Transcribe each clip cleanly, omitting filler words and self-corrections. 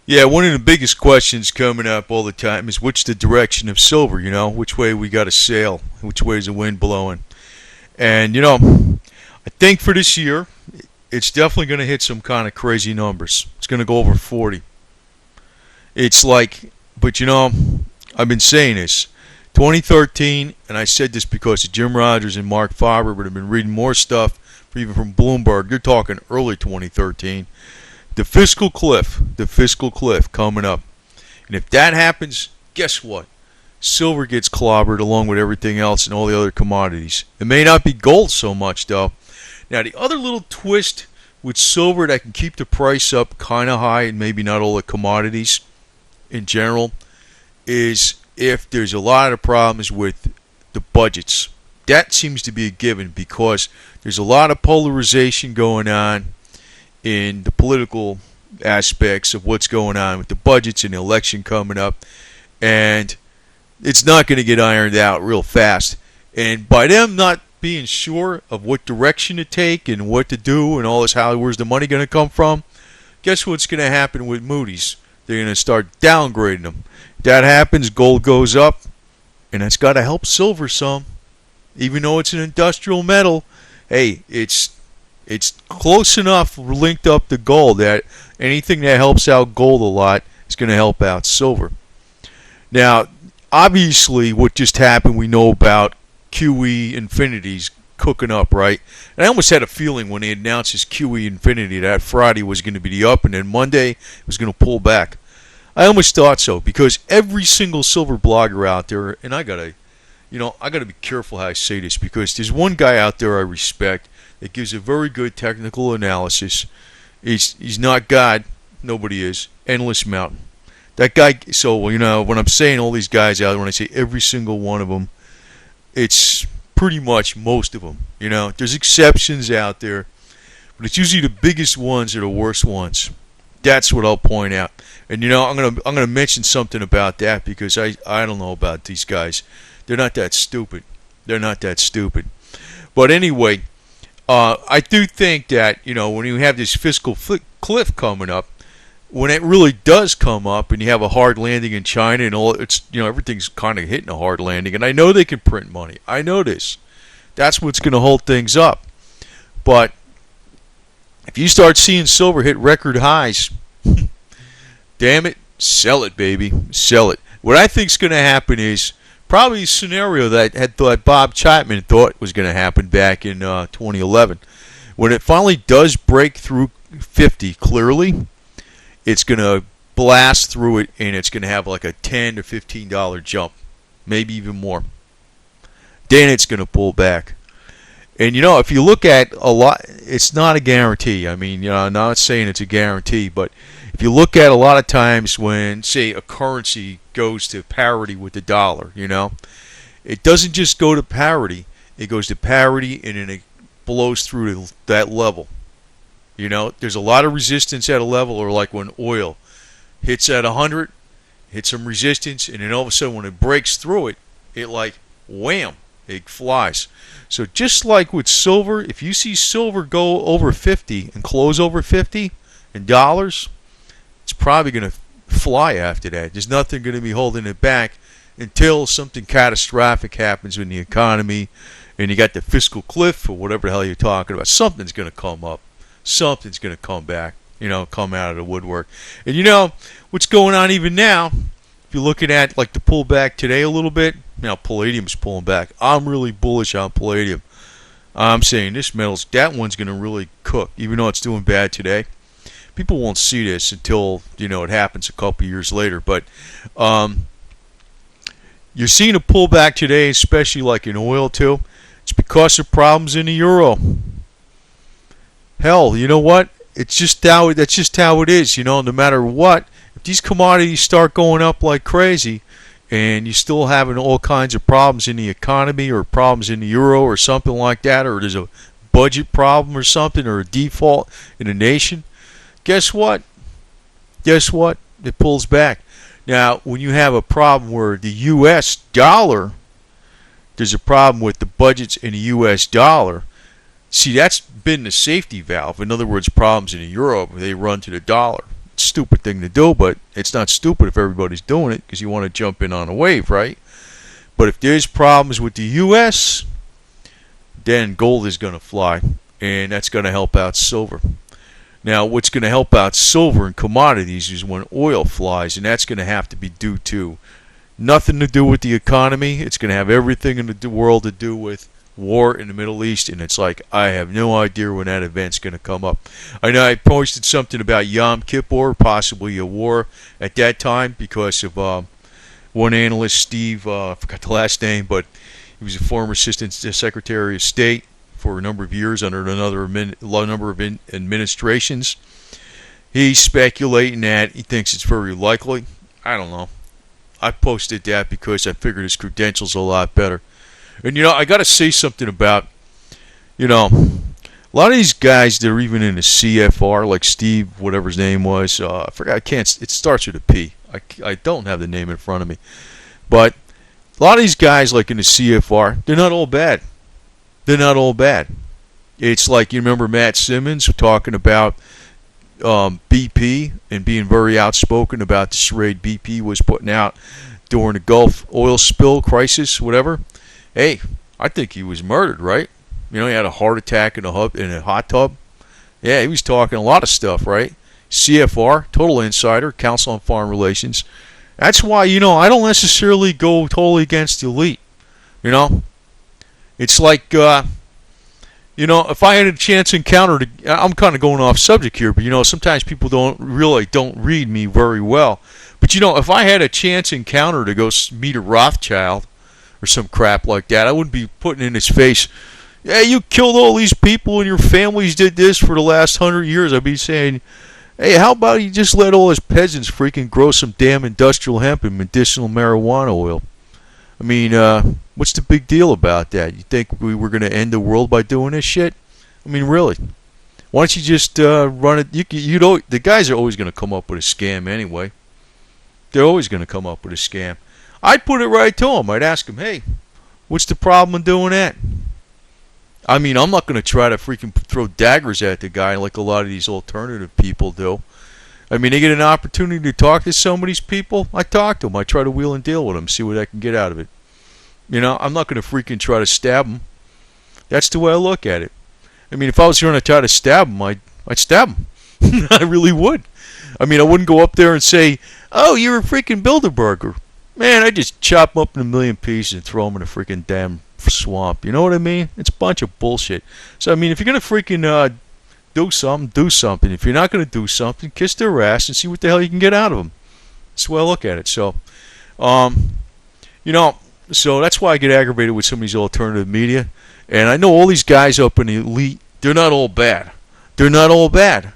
Yeah, one of the biggest questions coming up all the time is which the direction of silver, which way we got to sail, which way is the wind blowing. And, I think for this year, it's definitely going to hit some kind of crazy numbers. It's going to go over 40. It's like, but I've been saying this. 2013, and I said this because of Jim Rogers and Mark Faber, but I've been reading more stuff, even from Bloomberg. You're talking early 2013. The fiscal cliff coming up. And if that happens, guess what? Silver gets clobbered along with everything else and all the other commodities. It may not be gold so much, though. Now, the other little twist with silver that can keep the price up kind of high, and maybe not all the commodities in general, is if there's a lot of problems with the budgets. That seems to be a given because there's a lot of polarization going on in the political aspects of what's going on with the budgets and the election coming up, and it's not going to get ironed out real fast. And by them not being sure of what direction to take and what to do and all this, where's the money going to come from, guess what's going to happen with Moody's? They're going to start downgrading them. If that happens, gold goes up, and that's got to help silver some. Even though it's an industrial metal, hey, it's close enough linked up to gold that anything that helps out gold a lot is going to help out silver. Now, obviously, what just happened, we know about QE Infinity's cooking up, right? And I almost had a feeling when they announced this QE Infinity that Friday was going to be the up and then Monday it was going to pull back. I almost thought so because every single silver blogger out there, and I gotta be careful how I say this because there's one guy out there I respect that gives a very good technical analysis. He's not God, nobody is. Endless Mountain. That guy. So when I'm saying all these guys out there, when I say every single one of them, it's pretty much most of them. There's exceptions out there, but it's usually the biggest ones are the worst ones. That's what I'll point out. And I'm gonna mention something about that because I don't know about these guys. They're not that stupid. But anyway, I do think that when you have this fiscal cliff coming up, when it really does come up, and you have a hard landing in China and all, it's everything's kind of hitting a hard landing. And I know they can print money. I know this. That's what's going to hold things up. But if you start seeing silver hit record highs, damn it, sell it, baby, sell it. What I think is going to happen is probably a scenario that Bob Chapman thought was going to happen back in 2011. When it finally does break through 50 clearly, it's going to blast through it, and it's going to have like a $10 to $15 jump, maybe even more. Then it's going to pull back. And, if you look at a lot, it's not a guarantee. I mean, I'm not saying it's a guarantee, but if you look at a lot of times when, say, a currency goes to parity with the dollar, it doesn't just go to parity. It goes to parity, and then it blows through that level. There's a lot of resistance at a level, or like when oil hits at 100, hits some resistance, and then all of a sudden when it breaks through it, it like, wham, it flies. So just like with silver, if you see silver go over 50 and close over 50 in dollars, it's probably going to fly after that. There's nothing going to be holding it back until something catastrophic happens in the economy and you got the fiscal cliff or whatever the hell you're talking about. Something's going to come up. Something's going to come back, come out of the woodwork. And what's going on even now, if you're looking at like the pullback today a little bit, now palladium's pulling back. I'm really bullish on palladium. I'm saying that one's going to really cook, even though it's doing bad today. People won't see this until, it happens a couple years later. But you're seeing a pullback today, especially like in oil too. It's because of problems in the euro. Hell, you know what? That's just how it is. No matter what, if these commodities start going up like crazy, and you're still having all kinds of problems in the economy, or problems in the euro, or something like that, or there's a budget problem or something, or a default in a nation, guess what? It pulls back. Now, when you have a problem where the U.S. dollar, there's a problem with the budgets in the U.S. dollar. See, that's been the safety valve. In other words, problems in the euro, they run to the dollar. It's stupid thing to do, but it's not stupid if everybody's doing it because you want to jump in on a wave, right? But if there's problems with the U.S., then gold is going to fly, and that's going to help out silver. Now, what's going to help out silver and commodities is when oil flies, and that's going to have to be due to nothing to do with the economy. It's going to have everything in the world to do with war in the Middle East, and it's like I have no idea when that event's going to come up. I know I posted something about Yom Kippur, possibly a war at that time, because of one analyst, Steve, I forgot the last name, but he was a former assistant secretary of state for a number of years under another number of administrations. He's speculating that he thinks it's very likely. I don't know. I posted that because I figured his credentials are a lot better. And, you know, I got to say something about, you know, a lot of these guys that are even in the CFR, like Steve, whatever his name was, I forgot, I can't, it starts with a P. I don't have the name in front of me. But a lot of these guys, like in the CFR, they're not all bad. They're not all bad. It's like, you remember Matt Simmons talking about BP and being very outspoken about the charade BP was putting out during the Gulf oil spill crisis, whatever. Hey, I think he was murdered, right? You know, he had a heart attack in a hot tub. Yeah, he was talking a lot of stuff, right? CFR, total insider, Council on Foreign Relations. That's why, you know, I don't necessarily go totally against the elite. You know, it's like, you know, if I had a chance encounter to, I'm kind of going off subject here, but you know, sometimes people don't read me very well. But you know, if I had a chance encounter to go meet a Rothschild or some crap like that, I wouldn't be putting in his face, yeah, you killed all these people and your families did this for the last 100 years. I'd be saying, hey, how about you just let all his peasants freaking grow some damn industrial hemp and medicinal marijuana oil? I mean, what's the big deal about that? You think we were going to end the world by doing this shit? I mean, really? Why don't you just run it? The guys are always going to come up with a scam anyway. They're always going to come up with a scam. I'd put it right to them. I'd ask them, hey, what's the problem in doing that? I mean, I'm not going to try to freaking throw daggers at the guy like a lot of these alternative people do. I mean, they get an opportunity to talk to some of these people, I talk to them. I try to wheel and deal with them, see what I can get out of it. You know, I'm not going to freaking try to stab them. That's the way I look at it. I mean, if I was going to try to stab them, I'd stab them. I really would. I mean, I wouldn't go up there and say, oh, you're a freaking Bilderberger. Man, I'd just chop them up in a million pieces and throw them in a freaking damn swamp. You know what I mean? It's a bunch of bullshit. So, I mean, if you're going to freaking do something, do something. If you're not going to do something, kiss their ass and see what the hell you can get out of them. That's the way I look at it. So, you know, so that's why I get aggravated with some of these alternative media. And I know all these guys up in the elite, they're not all bad. They're not all bad.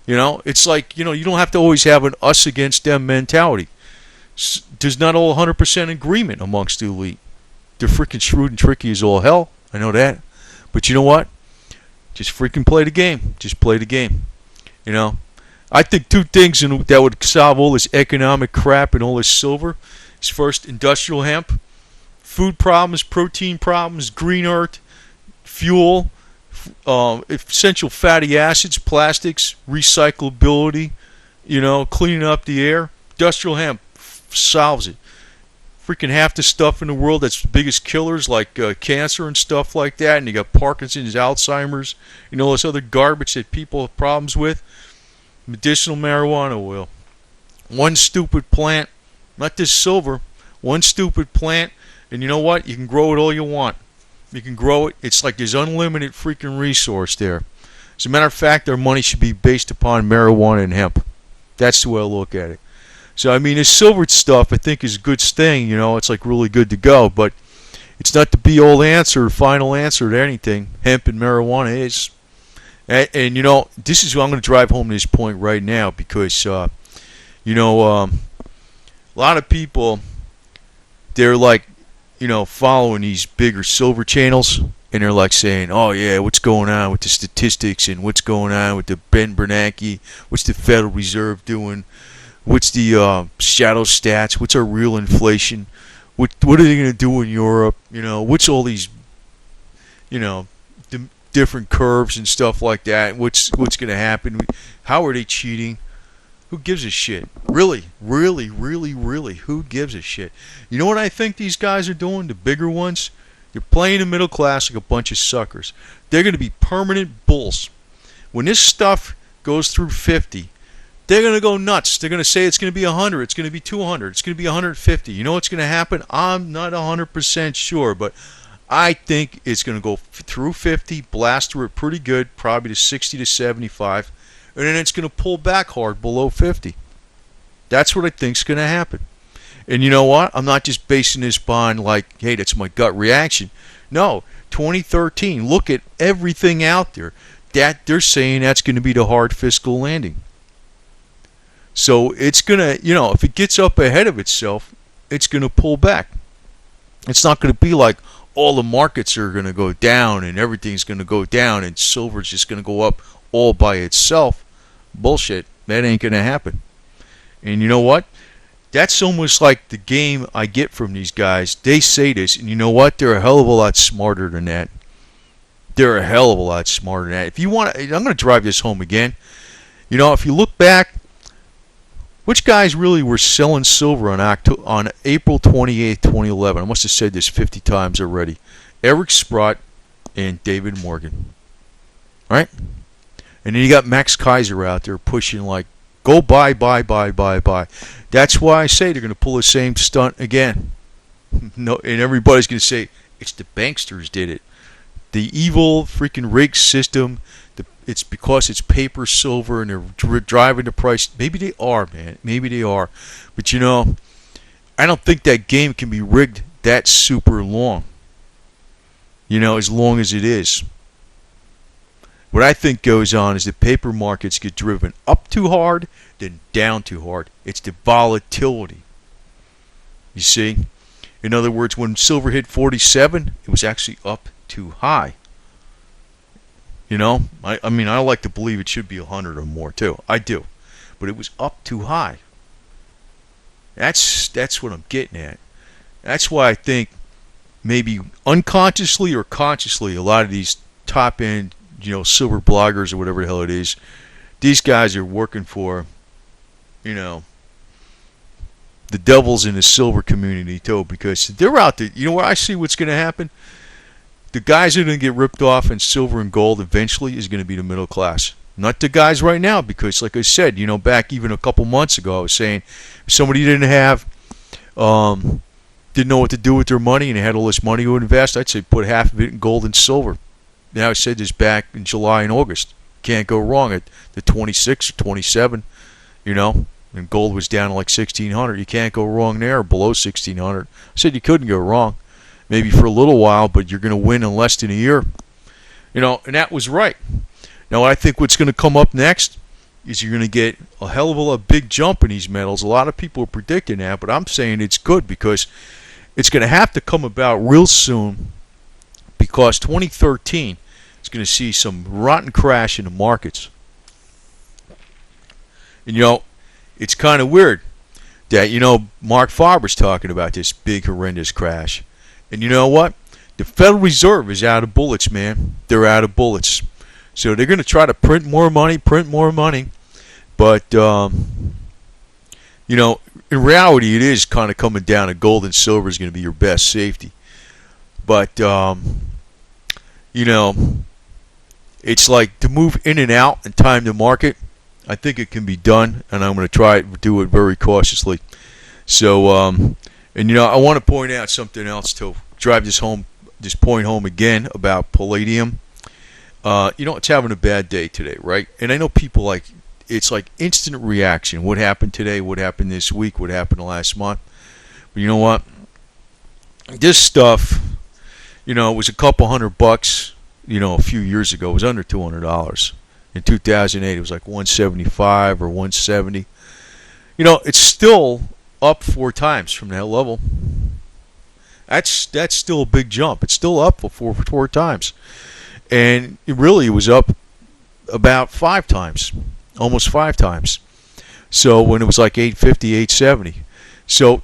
You know, it's like, you know, you don't have to always have an us against them mentality. There's not all 100% agreement amongst the elite. They're freaking shrewd and tricky as all hell. I know that. But you know what? Just freaking play the game. Just play the game. You know? I think two things that would solve all this economic crap and all this silver is first, industrial hemp. Food problems, protein problems, green earth, fuel, essential fatty acids, plastics, recyclability, you know, cleaning up the air. Industrial hemp solves it. Freaking half the stuff in the world that's the biggest killers, like cancer and stuff like that, and you got Parkinson's, Alzheimer's, you know, this other garbage that people have problems with. Medicinal marijuana oil. One stupid plant, not this silver, one stupid plant, and you know what? You can grow it all you want. You can grow it. It's like there's unlimited freaking resource there. As a matter of fact, our money should be based upon marijuana and hemp. That's the way I look at it. So, I mean, this silver stuff, I think, is a good thing. You know, it's like really good to go. But it's not the be-all answer, final answer to anything. Hemp and marijuana is. And you know, this is, I'm going to drive home this point right now because, you know, a lot of people, they're like, you know, following these bigger silver channels. And they're like saying, oh, yeah, what's going on with the statistics and what's going on with the Ben Bernanke? What's the Federal Reserve doing? What's the shadow stats? What's our real inflation? What are they going to do in Europe? You know, what's all these, you know, different curves and stuff like that? What's going to happen? How are they cheating? Who gives a shit? Really, really, really, really, who gives a shit? You know what I think these guys are doing, the bigger ones? They're playing the middle class like a bunch of suckers. They're going to be permanent bulls. When this stuff goes through 50, they're going to go nuts. They're going to say it's going to be 100, it's going to be 200, it's going to be 150. You know what's going to happen? I'm not 100% sure, but I think it's going to go through 50, blast through it pretty good, probably to 60 to 75, and then it's going to pull back hard below 50. That's what I think's going to happen. And you know what? I'm not just basing this on like, hey, that's my gut reaction. No, 2013, look at everything out there. That they're saying that's going to be the hard fiscal landing. So it's going to, if it gets up ahead of itself, it's going to pull back. It's not going to be like all the markets are going to go down and everything's going to go down and silver's just going to go up all by itself. Bullshit. That ain't going to happen. And you know what? That's almost like the game I get from these guys. They say this, and you know what? They're a hell of a lot smarter than that. They're a hell of a lot smarter than that. If you want, I'm going to drive this home again. If you look back, which guys really were selling silver on April 28th, 2011? I must have said this 50 times already. Eric Sprott and David Morgan. Right? And then you got Max Kaiser out there pushing like, go buy, buy, buy, buy, buy. That's why I say they're going to pull the same stunt again. No, and everybody's going to say, it's the banksters did it. The evil freaking rig system, it's because it's paper silver and they're driving the price. Maybe they are, man. Maybe they are. But I don't think that game can be rigged that super long. As long as it is. What I think goes on is the paper markets get driven up too hard, then down too hard. It's the volatility. You see? In other words, when silver hit 47, it was actually up too high. I mean, I like to believe it should be 100 or more too. I do. But it was up too high. That's what I'm getting at. That's why I think maybe unconsciously or consciously a lot of these top end, silver bloggers or whatever the hell it is, these guys are working for, the devils in the silver community too, because they're out there. Where I see what's going to happen? The guys that are going to get ripped off in silver and gold eventually is going to be the middle class. Not the guys right now, because like I said, back even a couple months ago, I was saying if somebody didn't know what to do with their money and they had all this money to invest, I'd say put half of it in gold and silver. Now I said this back in July and August. Can't go wrong at the 26 or 27, and gold was down to like 1,600. You can't go wrong there, below 1,600. I said you couldn't go wrong. Maybe for a little while, but you're going to win in less than a year. And that was right. Now, I think what's going to come up next is you're going to get a hell of a big jump in these metals. A lot of people are predicting that, but I'm saying it's good because it's going to have to come about real soon, because 2013 is going to see some rotten crash in the markets. And, it's kind of weird that, Mark Faber's talking about this big, horrendous crash. And you know what? The Federal Reserve is out of bullets, man. They're out of bullets. So they're going to try to print more money. But, in reality, it is kind of coming down to gold and silver is going to be your best safety. But, it's like to move in and out and time the market, I think it can be done, and I'm going to try to do it very cautiously. So, and I want to point out something else to drive this point home again about palladium. It's having a bad day today, right? And I know people it's like instant reaction. What happened today? What happened this week? What happened last month? But you know what? This stuff, it was a couple $100, a few years ago. It was under $200. In 2008, it was like 175 or 170. It's still up 4 times from that level. That's still a big jump. It's still up for four times, and it really was up about 5 times, almost 5 times. So when it was like 850, 870. So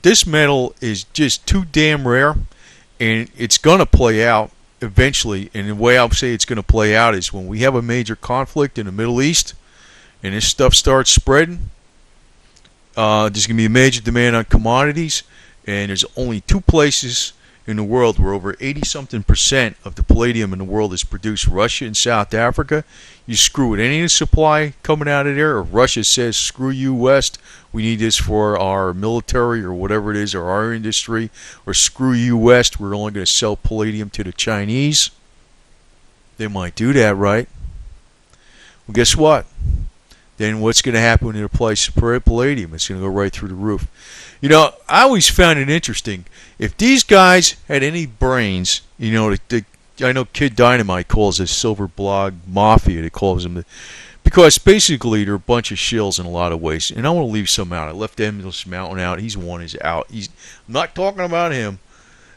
this metal is just too damn rare, and it's gonna play out eventually. And the way I'll say it's gonna play out is when we have a major conflict in the Middle East. and this stuff starts spreading, there's going to be a major demand on commodities, and there's only two places in the world where over 80-something% of the palladium in the world is produced: Russia and South Africa. You screw with any of the supply coming out of there, or Russia says, screw you, West, we need this for our military or whatever it is, or our industry, or screw you, West, we're only going to sell palladium to the Chinese. They might do that, right? Well, guess what? Then what's going to happen to the price of palladium? It's going to go right through the roof. You know, I always found it interesting. If these guys had any brains, you know, I know Kid Dynamite calls this Silver Blog Mafia. They calls them, because basically they're a bunch of shills in a lot of ways. And I want to leave some out. I left Endless Mountain out. He's one is out. I'm not talking about him,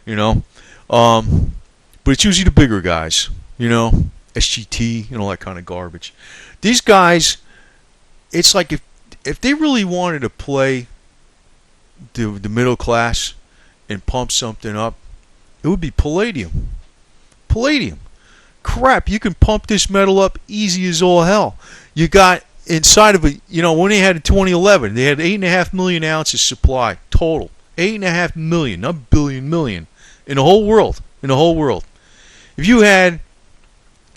you know. But it's usually the bigger guys, you know, SGT and all that kind of garbage. These guys, it's like if they really wanted to play the middle class and pump something up, it would be palladium. Palladium. Crap, you can pump this metal up easy as all hell. You got inside of it, you know, when they had in 2011, they had 8.5 million ounces supply total. 8.5 million, not billion, million. In the whole world. In the whole world. If you had,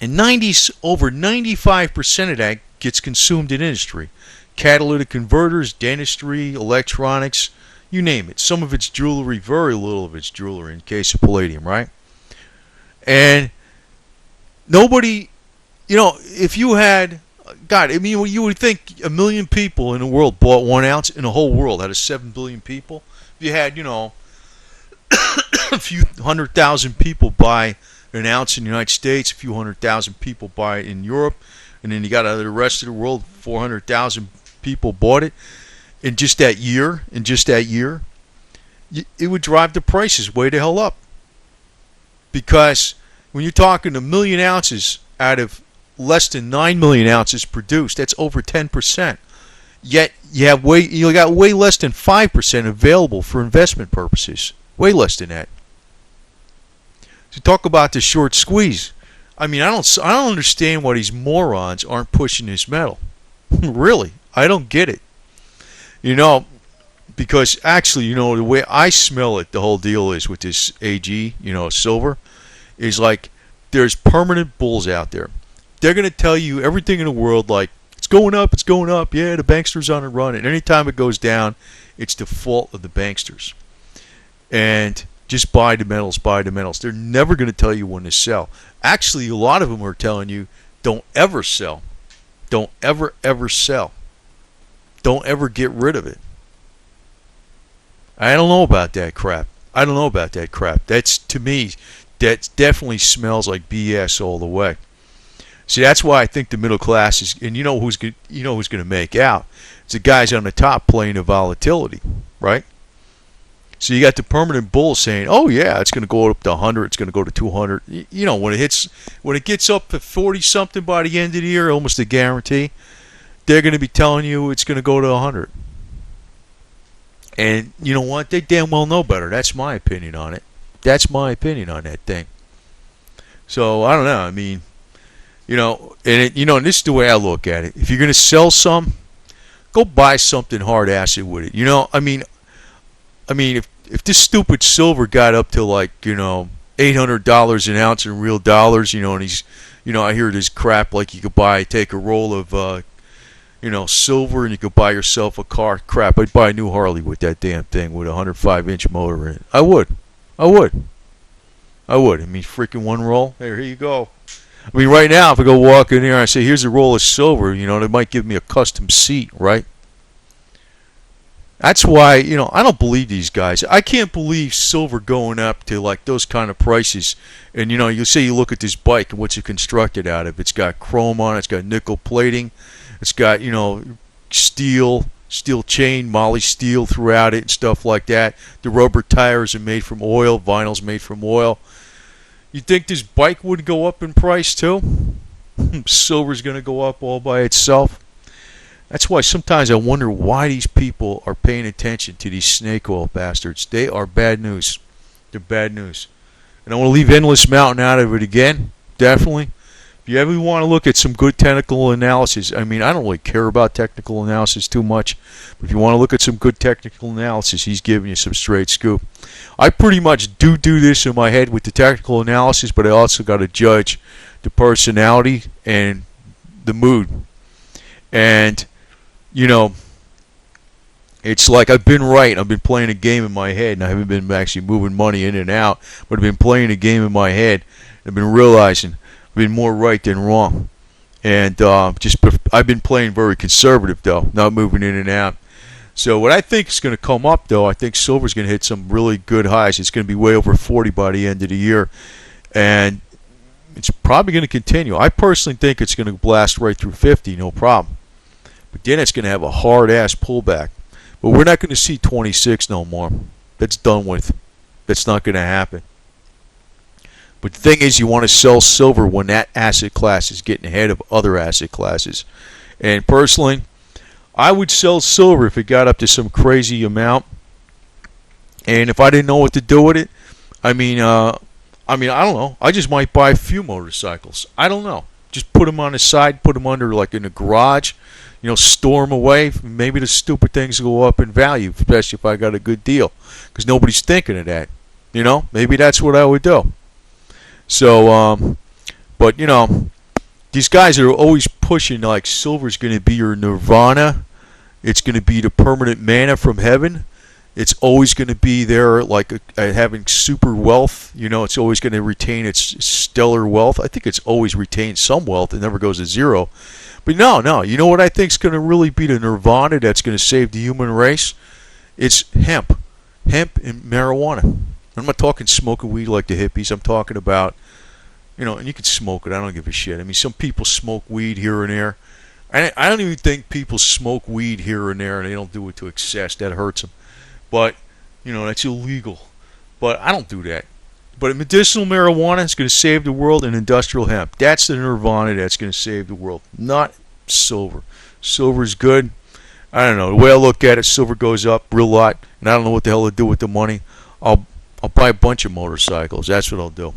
and over 95% of that gets consumed in industry. Catalytic converters, dentistry, electronics, you name it. Some of it's jewelry, very little of it's jewelry in case of palladium, right? And nobody, you know, if you had, God, I mean, you would think 1 million people in the world bought 1 ounce in the whole world out of 7 billion people. If you had, you know, a few 100,000 people buy an ounce in the United States, a few 100,000 people buy it in Europe, and then you got out of the rest of the world, 400,000 people bought it in just that year. It would drive the prices way the hell up. Because when you're talking 1 million ounces out of less than 9 million ounces produced, that's over 10%. Yet you got way less than 5% available for investment purposes. Way less than that. So talk about the short squeeze. I mean, I don't understand why these morons aren't pushing this metal. Really, I don't get it. You know, because actually, you know, the way I smell it, the whole deal is with this AG, you know, silver, is like there's permanent bulls out there. They're going to tell you everything in the world, like, it's going up, yeah, the bankster's on a run. And anytime it goes down, it's the fault of the banksters. And just buy the metals, buy the metals. They're never going to tell you when to sell. Actually, a lot of them are telling you, don't ever sell. Don't ever sell. Don't ever get rid of it. I don't know about that crap. That's, to me, that definitely smells like BS all the way. See, that's why I think the middle class is, and you know who's going to make out. It's the guys on the top playing the volatility, right? So you got the permanent bull saying, "Oh yeah, it's going to go up to 100. It's going to go to 200." You know, when it gets up to 40 something by the end of the year, almost a guarantee, they're going to be telling you it's going to go to 100. And you know what? They damn well know better. That's my opinion on it. That's my opinion on that thing. So I don't know. I mean, you know, and this is the way I look at it. If you're going to sell some, go buy something hard acid with it. You know, I mean, if this stupid silver got up to like, you know, $800 an ounce in real dollars, you know, and he's, you know, I hear this crap like you could take a roll of, you know, silver and you could buy yourself a car. Crap, I'd buy a new Harley with that damn thing with a 105-inch motor in it. I would. I mean, freaking one roll. Here you go. I mean, right now, if I go walk in here and I say, here's a roll of silver, you know, they might give me a custom seat, right? That's why, you know, I don't believe these guys. I can't believe silver going up to like those kind of prices. And, you know, you say you look at this bike and what's it constructed out of. It's got chrome on it. It's got nickel plating. It's got, you know, steel chain, moly steel throughout it and stuff like that. The rubber tires are made from oil. Vinyl's made from oil. You think this bike would go up in price too? Silver's going to go up all by itself. That's why sometimes I wonder why these people are paying attention to these snake oil bastards. They are bad news. They're bad news. And I want to leave Endless Mountain out of it again. Definitely. If you ever want to look at some good technical analysis, I mean, I don't really care about technical analysis too much, but if you want to look at some good technical analysis, he's giving you some straight scoop. I pretty much do this in my head with the technical analysis, but I also got to judge the personality and the mood. And, you know, it's like I've been right. I've been playing a game in my head, and I haven't been actually moving money in and out, but I've been playing a game in my head. I've been realizing I've been more right than wrong. And I've been playing very conservative, though, not moving in and out. So what I think is going to come up, though, I think silver's going to hit some really good highs. It's going to be way over 40 by the end of the year. And it's probably going to continue. I personally think it's going to blast right through 50, no problem. But then it's going to have a hard-ass pullback. But we're not going to see 26 no more. That's done with. That's not going to happen. But the thing is, you want to sell silver when that asset class is getting ahead of other asset classes. And personally, I would sell silver if it got up to some crazy amount. And if I didn't know what to do with it, I mean, I don't know. I just might buy a few motorcycles. I don't know. Just put them on the side, put them under like in the garage. You know, store them away. Maybe the stupid things go up in value, especially if I got a good deal. Because nobody's thinking of that. You know, maybe that's what I would do. So, but, you know, these guys are always pushing like silver's going to be your Nirvana. It's going to be the permanent manna from heaven. It's always going to be there like having super wealth. You know, it's always going to retain its stellar wealth. I think it's always retained some wealth. It never goes to zero. But no. You know what I think is going to really be the Nirvana that's going to save the human race? It's hemp. Hemp and marijuana. I'm not talking smoking weed like the hippies. I'm talking about, you know, and you can smoke it. I don't give a shit. I mean, some people smoke weed here and there. I don't even think people smoke weed here and there and they don't do it to excess. That hurts them. But, you know, that's illegal. But I don't do that. But medicinal marijuana is going to save the world, and industrial hemp. That's the Nirvana that's going to save the world, not silver. Silver is good. I don't know. The way I look at it, silver goes up real lot, and I don't know what the hell to do with the money. I'll buy a bunch of motorcycles. That's what I'll do.